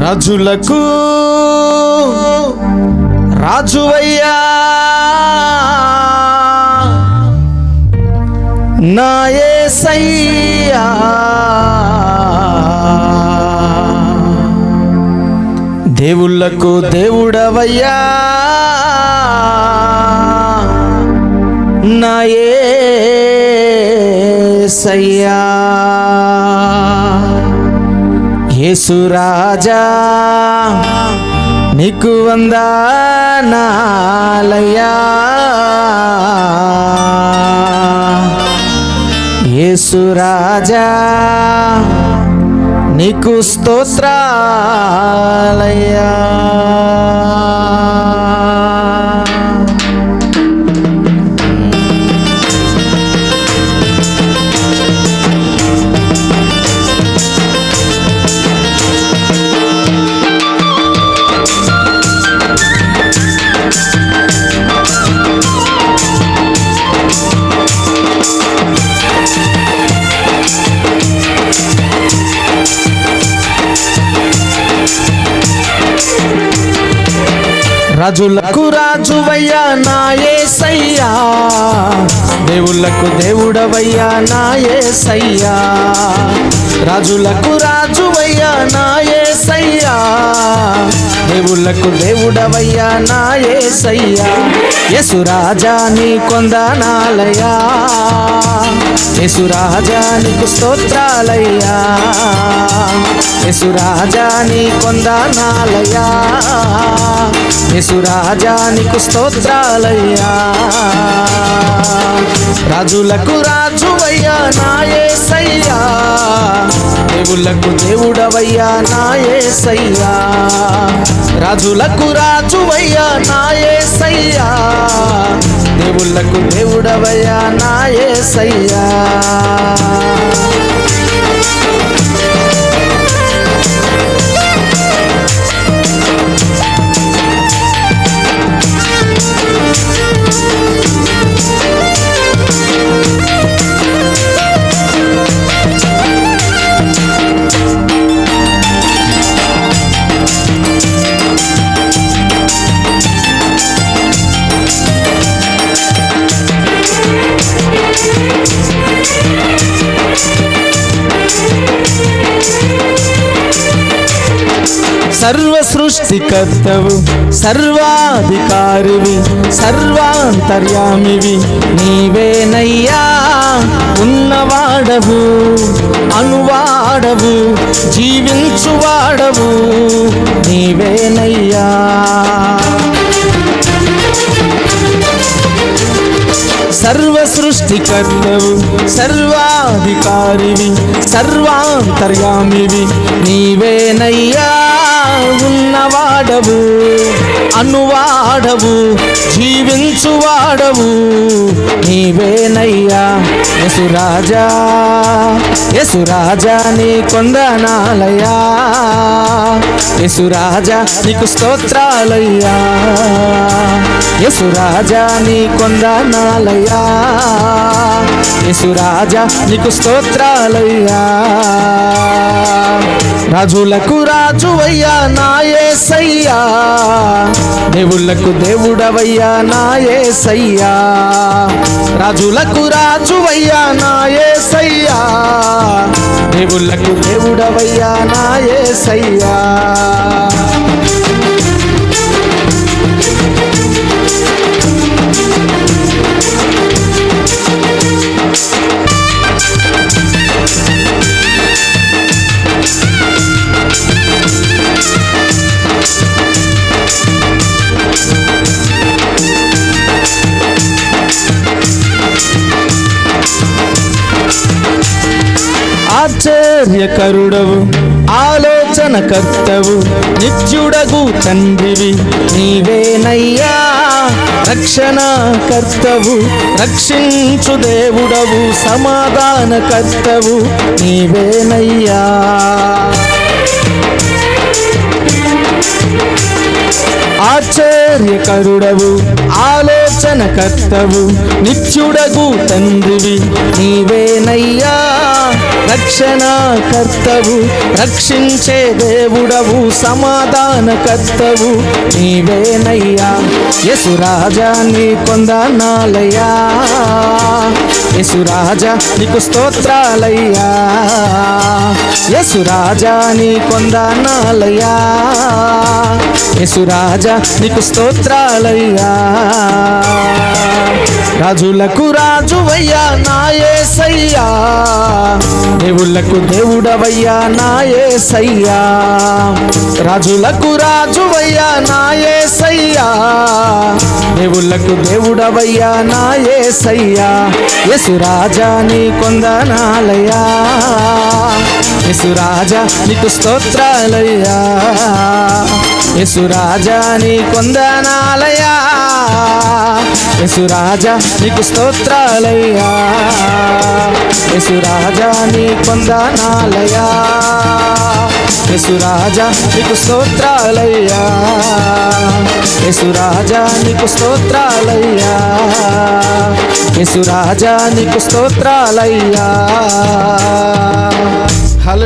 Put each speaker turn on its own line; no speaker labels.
రాజులకు రాజువయ్యా నా యేసయ్యా, దేవుళ్ళకు దేవుడవయ్యా నా యేసయ్యా. యేసు రాజా నీకు వందనాలయ్యా, యేసు రాజా నీకు స్తోత్రాలయ్యా. రాజులకు రాజువయ్యా నా యేసయ్యా, దేవుళ్ళకు దేవుడవయ్యా నా యేసయ్యా. రాజులకు రాజువయ్యా నా యేసయ్యా, దేవుళ్ళకు దేవుడవయ్యా నా యేసయ్యా. యేసు రాజా నీ కొందనాలయ్యా, యేసు రాజా నీకు స్తోత్రాలయ్యా, యేసు రాజా నీ కొందనాలయ్యా, యేసు రాజా నీకు స్తోత్రాలయ్యా. రాజులకు రాజువయ్యా నా యేసయ్యా, దేవుళ్ళకు దేవుడవయ్యా నా యేసయ్యా. రాజులకు రాజువయ్యా నా యేసయ్యా, దేవుళ్ళకు దేవుడవయ్యా నా యేసయ్యా. సర్వ సృష్టికర్తవు, సర్వాధికారివి, సర్వాంతర్యామివి నీవేనయ్యా. ఉన్నవాడవు, అనువాడవు, జీవించువాడవు నీవేనయ్యా. సర్వ సృష్టికర్తవు, సర్వాధికారివి, సర్వాంతర్యామివి నీవేనయ్యా. ఉన్నవాడవు, అనువాడవు, జీవించువాడవు నీవేనయ్యా. యేసు రాజా, యేసు రాజా నీ కొందనాలయ్యా, యేసు రాజా నీకు స్తోత్రాలయ్యా, యేసు రాజా నీ కొందనాలయ్యా, యేసు రాజా నీకు స్తోత్రాలయ్యా. రాజులకు రాజువయ్యా నా యేసయ్యా, దేవుళ్ళకు దేవుడవయ్యా నా యేసయ్యా. రాజులకు రాజువయ్యా నా యేసయ్యా, దేవుళ్ళకు దేవుడవయ్యా నా యేసయ్యా. ఆశ్చర్యకరుడవు, ఆలోచనకర్తవు, నిత్యుడగు తండ్రివి నీవేనయ్యా. రక్షణకర్తవు, రక్షించు దేవుడవు, సమాధానకర్తవు నీవేనయ్యా. ఆశ్చర్యకరుడవు, ఆలోచనకర్తవు, నిత్యుడగు తండ్రివి నీవేనయ్యా. రక్షణ కర్తవు, రక్షించే దేవుడవు, సమాధాన కర్తవు నీవేనయ్యా. యేసురాజా నీ కొందనాలయ్యా, యేసురాజా నీకు స్తోత్రాలయ్యా, యేసురాజా నీ కొందనాలయ్యా, యేసురాజా నీకు స్తోత్రాలయ్యా. రాజులకు రాజువయ్యా నా యేసయ్యా, దేవుళ్ళకు దేవుడవయ్యా నా యేసయ్యా, రాజులకు రాజువయ్యా నా యేసయ్యా, దేవుళ్ళకు దేవుడవయ్యా నా యేసయ్యా. యేసురాజా నీ కొందనాలయ్యా, యేసురాజా నీకు స్తోత్రాలయ్యా, యేసురాజా నీ కొందనాలయ్యా, యేసురాజా నీకు స్తోత్రాలయ్యా, యేసురాజా నీ కొందనాలయ్యా, యేసురాజా నీకు స్తోత్రాలయ్యా, యేసురాజా నీకు స్తోత్రాలయ్యా, యేసురాజా నీకు స్తోత్రాలయ్యా.